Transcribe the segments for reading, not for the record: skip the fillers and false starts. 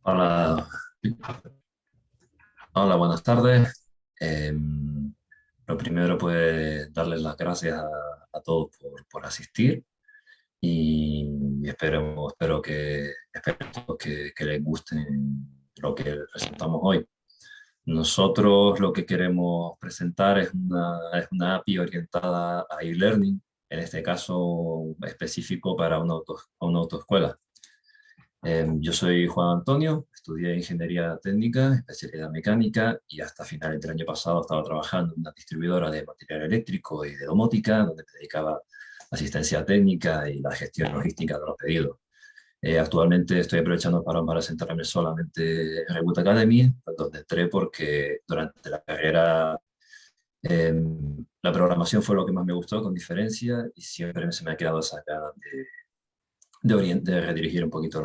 Hola, hola, buenas tardes. Lo primero, pues, darles las gracias a todos por asistir y espero todos que les guste lo que presentamos hoy. Nosotros lo que queremos presentar es una API orientada a e-learning, en este caso específico para una autoescuela. Yo soy Juan Antonio, estudié ingeniería técnica, especialidad mecánica y hasta finales del año pasado estaba trabajando en una distribuidora de material eléctrico y de domótica, donde me dedicaba a asistencia técnica y la gestión logística de los pedidos. Actualmente estoy aprovechando para centrarme solamente en Reboot Academy, donde entré porque durante la carrera la programación fue lo que más me gustó, con diferencia, y siempre se me ha quedado esa ganas de redirigir un poquito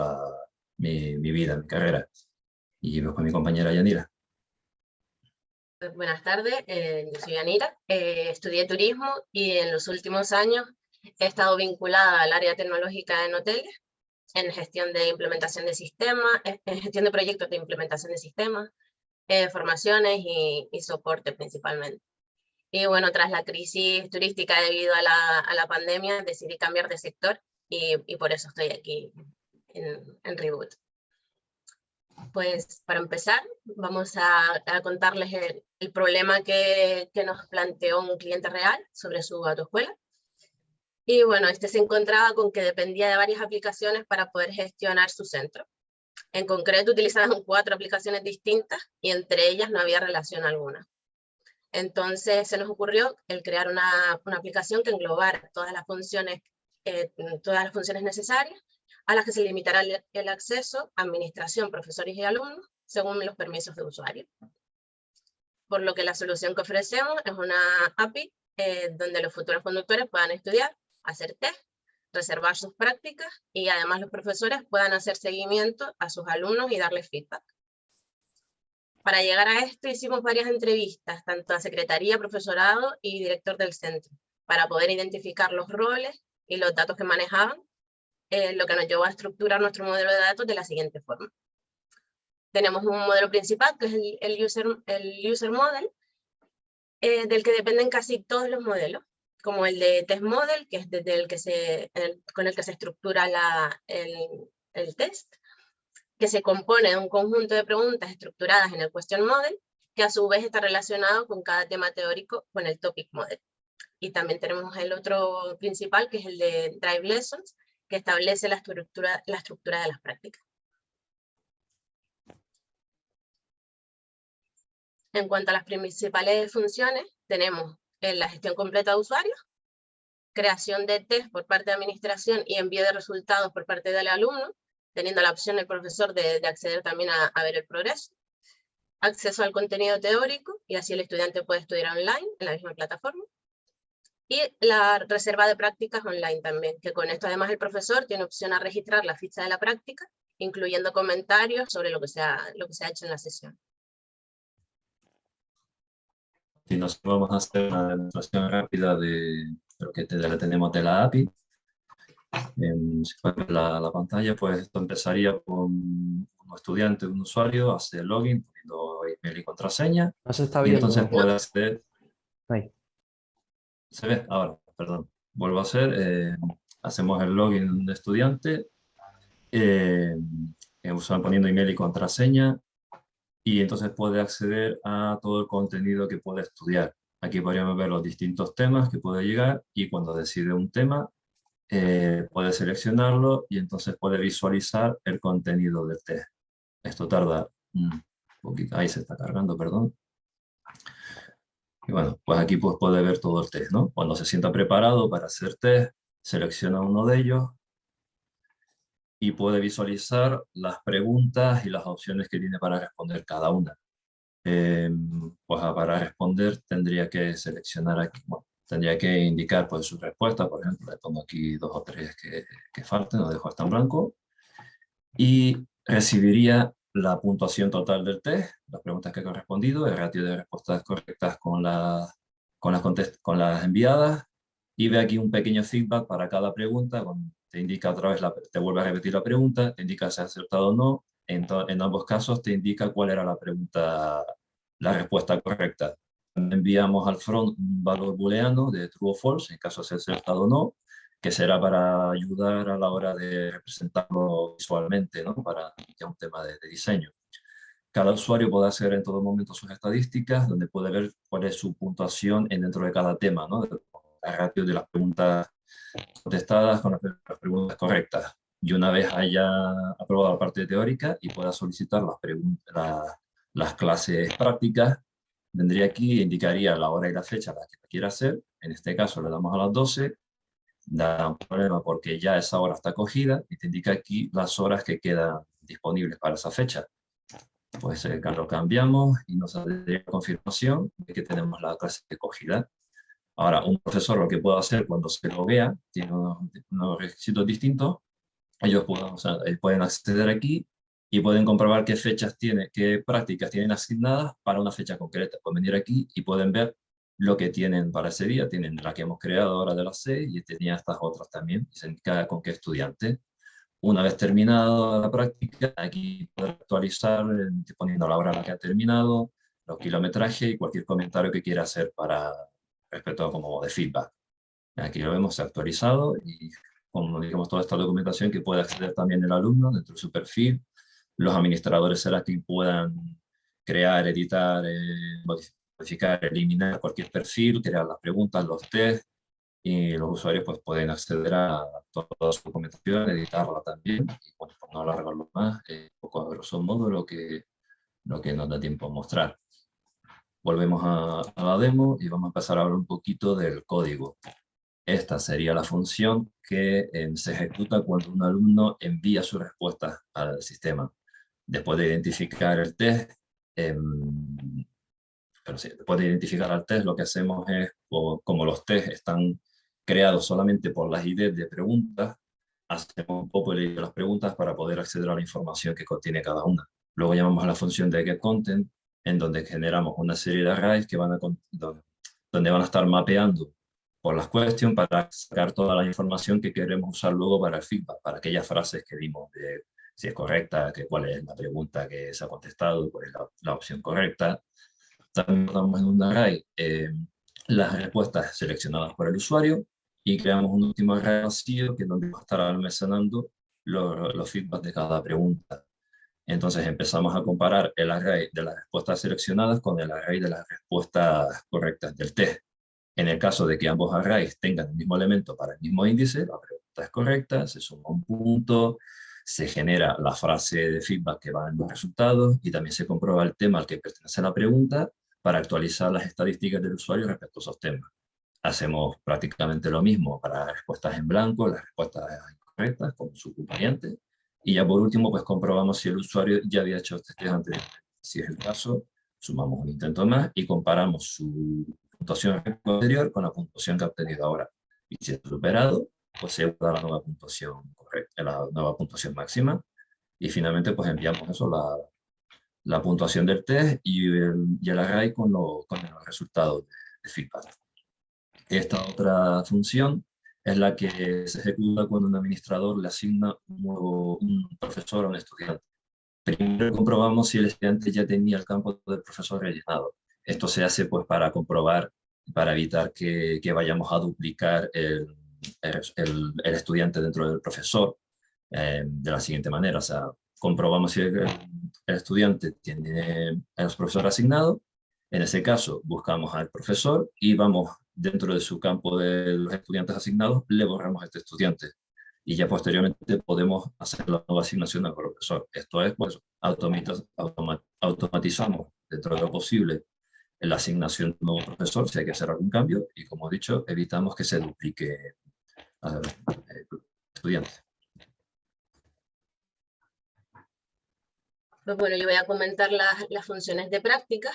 mi vida, mi carrera. Y pues con mi compañera Yanira. Buenas tardes, yo soy Yanira, estudié turismo y en los últimos años he estado vinculada al área tecnológica en hoteles, en gestión de implementación de sistemas, en gestión de proyectos de implementación de sistemas, formaciones y soporte principalmente. Y bueno, tras la crisis turística debido a la pandemia, decidí cambiar de sector y por eso estoy aquí en Reboot. Pues para empezar, vamos a contarles el problema que nos planteó un cliente real sobre su autoescuela. Y bueno, este se encontraba con que dependía de varias aplicaciones para poder gestionar su centro. En concreto, utilizaban 4 aplicaciones distintas y entre ellas no había relación alguna. Entonces se nos ocurrió el crear una aplicación que englobara todas las funciones necesarias, a las que se limitará el acceso, administración, profesores y alumnos, según los permisos de usuario. Por lo que la solución que ofrecemos es una API donde los futuros conductores puedan estudiar, hacer test, reservar sus prácticas y además los profesores puedan hacer seguimiento a sus alumnos y darles feedback. Para llegar a esto hicimos varias entrevistas, tanto a secretaría, profesorado y director del centro, para poder identificar los roles y los datos que manejaban, lo que nos llevó a estructurar nuestro modelo de datos de la siguiente forma. Tenemos un modelo principal, que es el user model, del que dependen casi todos los modelos, como el de test model, que es con el que se estructura el test, que se compone de un conjunto de preguntas estructuradas en el question model, que a su vez está relacionado con cada tema teórico con el topic model. Y también tenemos el otro principal, que es el de drive lessons, que establece la estructura de las prácticas. En cuanto a las principales funciones, tenemos la gestión completa de usuarios, creación de test por parte de administración y envío de resultados por parte del alumno, teniendo la opción el profesor de acceder también a ver el progreso, acceso al contenido teórico, y así el estudiante puede estudiar online en la misma plataforma, y la reserva de prácticas online también, que con esto además el profesor tiene opción a registrar la ficha de la práctica, incluyendo comentarios sobre lo que se ha hecho en la sesión. Si nos vamos a hacer una demostración rápida de lo que tenemos de la API. Si pueden ver la pantalla, pues esto empezaría con un estudiante, un usuario, hace el login poniendo email y contraseña, No se está y entonces viendo. puede acceder. Ahí. ¿Se ve? Ahora, perdón. Vuelvo a hacer. Hacemos el login de estudiante, poniendo email y contraseña, y entonces puede acceder a todo el contenido que puede estudiar. Aquí podríamos ver los distintos temas que puede llegar, y cuando decide un tema, puede seleccionarlo y entonces puede visualizar el contenido del test. Esto tarda un poquito. Ahí se está cargando, perdón. Y bueno, pues aquí pues puede ver todo el test, ¿no? Cuando se sienta preparado para hacer test, selecciona uno de ellos y puede visualizar las preguntas y las opciones que tiene para responder cada una. Pues para responder tendría que seleccionar aquí, bueno, tendría que indicar pues su respuesta. Por ejemplo, le pongo aquí 2 o 3 que falten, lo dejo hasta en blanco, y recibiría la puntuación total del test, las preguntas que ha respondido, el ratio de respuestas correctas con las enviadas, y ve aquí un pequeño feedback para cada pregunta. Te indica otra vez, te vuelve a repetir la pregunta, te indica si has acertado o no, En ambos casos te indica cuál era la pregunta, la respuesta correcta. Enviamos al front un valor booleano de true o false, en caso de ser acertado o no, que será para ayudar a la hora de representarlo visualmente, ¿no? Para que es un tema de diseño. Cada usuario puede hacer en todo momento sus estadísticas, donde puede ver cuál es su puntuación dentro de cada tema, ¿no? La ratio de las preguntas contestadas con las preguntas correctas. Y una vez haya aprobado la parte teórica y pueda solicitar las clases prácticas, vendría aquí, indicaría la hora y la fecha a la que quiera hacer. En este caso le damos a las 12, da un problema porque ya esa hora está cogida y te indica aquí las horas que quedan disponibles para esa fecha. Pues lo cambiamos y nos saldría confirmación de que tenemos la clase cogida. Ahora, un profesor lo que puede hacer cuando se loguea, tiene unos requisitos distintos, ellos pueden acceder aquí y pueden comprobar qué fechas tiene, qué prácticas tienen asignadas para una fecha concreta. Pueden venir aquí y pueden ver lo que tienen para ese día. Tienen la que hemos creado ahora de las 6 y tenía estas otras también, y se indica con qué estudiante. Una vez terminada la práctica, aquí puede actualizar poniendo la hora en la que ha terminado, los kilometrajes y cualquier comentario que quiera hacer para respecto a como de feedback. Aquí lo vemos actualizado y como digamos toda esta documentación que puede acceder también el alumno dentro de su perfil. Los administradores serán quienes puedan crear, editar, modificar, eliminar cualquier perfil, crear las preguntas, los test, y los usuarios pues pueden acceder a toda su documentación, editarla también, y bueno, por no alargarlo más, un poco a grosso modo lo que nos da tiempo a mostrar. Volvemos a la demo y vamos a empezar a hablar un poquito del código. Esta sería la función que se ejecuta cuando un alumno envía sus respuestas al sistema. Después de identificar el test, después de identificar al test, lo que hacemos es, como los test están creados solamente por las IDs de preguntas, hacemos un poco de las preguntas para poder acceder a la información que contiene cada una. Luego llamamos a la función de getContent, en donde generamos una serie de arrays que donde van a estar mapeando por las questions para sacar toda la información que queremos usar luego para el feedback, para aquellas frases que vimos de si es correcta, cuál es la pregunta que se ha contestado, cuál es la opción correcta. También damos en un array las respuestas seleccionadas por el usuario y creamos un último array vacío que es donde va a estar almacenando los feedbacks de cada pregunta. Entonces empezamos a comparar el array de las respuestas seleccionadas con el array de las respuestas correctas del test. En el caso de que ambos arrays tengan el mismo elemento para el mismo índice, la pregunta es correcta, se suma un punto, se genera la frase de feedback que va en los resultados y también se comprueba el tema al que pertenece la pregunta para actualizar las estadísticas del usuario respecto a esos temas. Hacemos prácticamente lo mismo para las respuestas en blanco, las respuestas incorrectas, con su variante. Y ya por último, pues comprobamos si el usuario ya había hecho este test anteriormente. Si es el caso, sumamos un intento más y comparamos su puntuación anterior con la puntuación que ha obtenido ahora. Y si es superado, pues se da la nueva puntuación correcta, la nueva puntuación máxima. Y finalmente, pues enviamos eso, la puntuación del test y el array con los resultados de feedback. Esta otra función es la que se ejecuta cuando un administrador le asigna un profesor a un estudiante. Primero comprobamos si el estudiante ya tenía el campo del profesor rellenado. Esto se hace pues para comprobar, para evitar que vayamos a duplicar el estudiante dentro del profesor de la siguiente manera. O sea, comprobamos si el estudiante tiene el profesor asignado. En ese caso, buscamos al profesor y vamos dentro de su campo de los estudiantes asignados, le borramos a este estudiante. Y ya posteriormente podemos hacer la nueva asignación al profesor. Esto es, pues, automatizamos dentro de lo posible la asignación de un nuevo profesor si hay que hacer algún cambio y, como he dicho, evitamos que se duplique al estudiante. Pues bueno, yo voy a comentar las funciones de práctica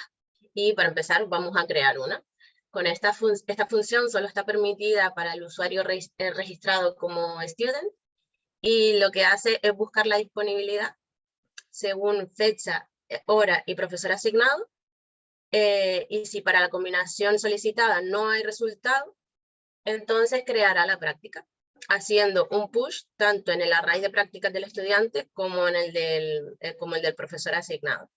y para empezar vamos a crear una. Con esta función solo está permitida para el usuario registrado como student y lo que hace es buscar la disponibilidad según fecha, hora y profesor asignado, y si para la combinación solicitada no hay resultado, entonces creará la práctica. haciendo un push tanto en el array de prácticas del estudiante como en el del profesor asignado.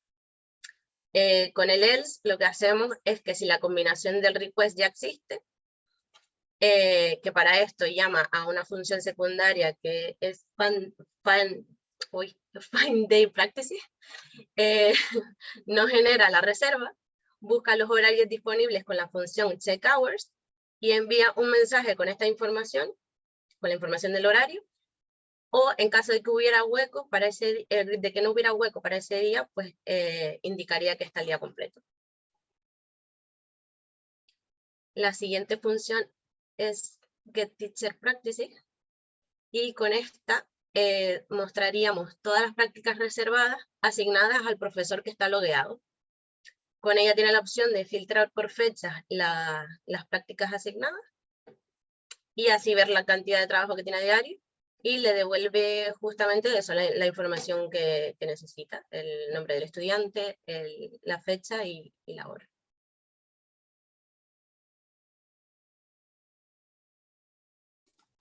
Con el else lo que hacemos es que si la combinación del request ya existe, que para esto llama a una función secundaria que es find day practices, nos genera la reserva, busca los horarios disponibles con la función check hours y envía un mensaje con esta información, con la información del horario, o en caso de que hubiera hueco para de que no hubiera hueco para ese día, pues indicaría que está el día completo. La siguiente función es getTeacherPractices, y con esta mostraríamos todas las prácticas reservadas asignadas al profesor que está logueado. Con ella tiene la opción de filtrar por fechas las prácticas asignadas y así ver la cantidad de trabajo que tiene a diario, y le devuelve justamente eso, la información que necesita, el nombre del estudiante, la fecha y la hora.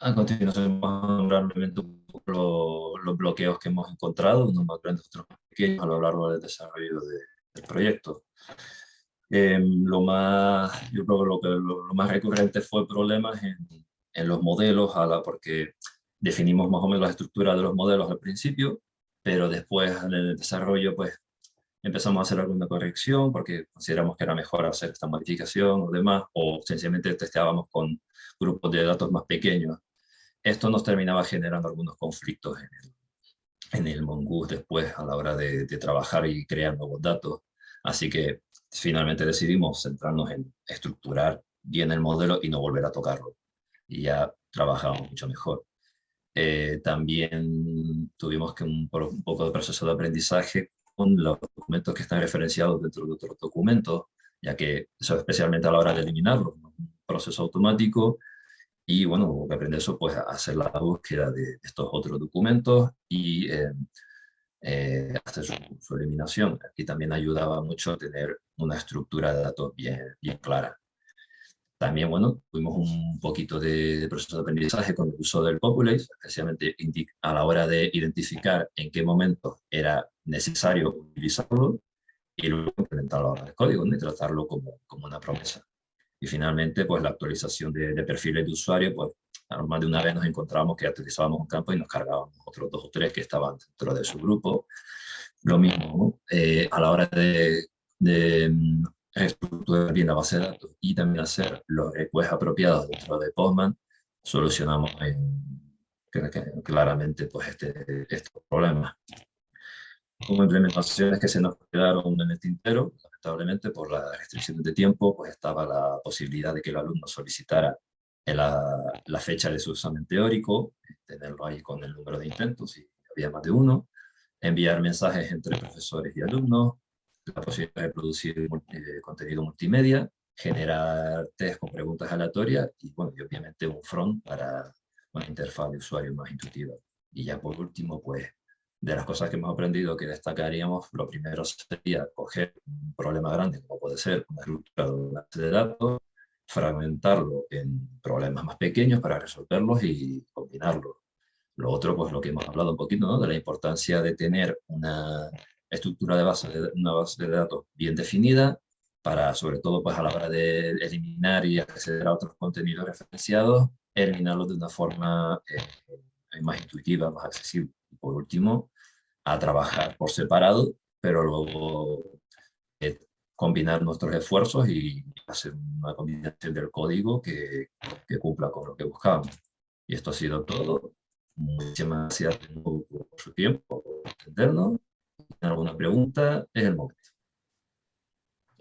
A continuación vamos a nombrar brevemente un poco los bloqueos que hemos encontrado, unos más grandes, otros más pequeños, a lo largo del desarrollo del proyecto. Yo creo que lo más recurrente fue problemas en los modelos, porque definimos más o menos la estructura de los modelos al principio, pero después en el desarrollo pues empezamos a hacer alguna corrección porque consideramos que era mejor hacer esta modificación o demás, o sencillamente testeábamos con grupos de datos más pequeños. Esto nos terminaba generando algunos conflictos en el Mongoose después a la hora de trabajar y crear nuevos datos. Así que finalmente decidimos centrarnos en estructurar bien el modelo y no volver a tocarlo. Y ya trabajamos mucho mejor. También tuvimos que un poco de proceso de aprendizaje con los documentos que están referenciados dentro de otros documentos, ya que eso especialmente a la hora de eliminarlos, ¿no? Un proceso automático. Y bueno, hubo que aprender eso, pues a hacer la búsqueda de estos otros documentos y hacer su eliminación. Aquí también ayudaba mucho a tener una estructura de datos bien clara. También, bueno, tuvimos un poquito de proceso de aprendizaje con el uso del Populate, especialmente a la hora de identificar en qué momento era necesario utilizarlo y luego implementarlo a la hora del código, ¿no? Y tratarlo como una promesa. Y finalmente, pues la actualización de perfiles de usuario, pues más de una vez nos encontramos que utilizábamos un campo y nos cargábamos otros 2 o 3 que estaban dentro de su grupo. Lo mismo, ¿no? A la hora de estructurar bien la base de datos y también hacer los requests apropiados dentro de Postman, solucionamos claramente pues estos problemas. Como implementaciones que se nos quedaron en el tintero, lamentablemente por las restricciones de tiempo, pues estaba la posibilidad de que el alumno solicitara la fecha de su examen teórico, tenerlo ahí con el número de intentos, si había más de uno, enviar mensajes entre profesores y alumnos, la posibilidad de producir contenido multimedia, generar test con preguntas aleatorias y, bueno, y obviamente un front para una interfaz de usuario más intuitiva. Y ya por último, pues, de las cosas que hemos aprendido que destacaríamos, lo primero sería coger un problema grande, como puede ser una estructura de una base de datos, fragmentarlo en problemas más pequeños para resolverlos y combinarlos. Lo otro, pues lo que hemos hablado un poquito, ¿no? De la importancia de tener una estructura una base de datos bien definida para, sobre todo, pues a la hora de eliminar y acceder a otros contenidos referenciados, eliminarlos de una forma más intuitiva, más accesible. Y por último, a trabajar por separado, pero luego combinar nuestros esfuerzos y hacer una combinación del código que cumpla con lo que buscamos. Y esto ha sido todo. Muchísimas gracias por su tiempo, por entendernos. Si tienen alguna pregunta, es el momento.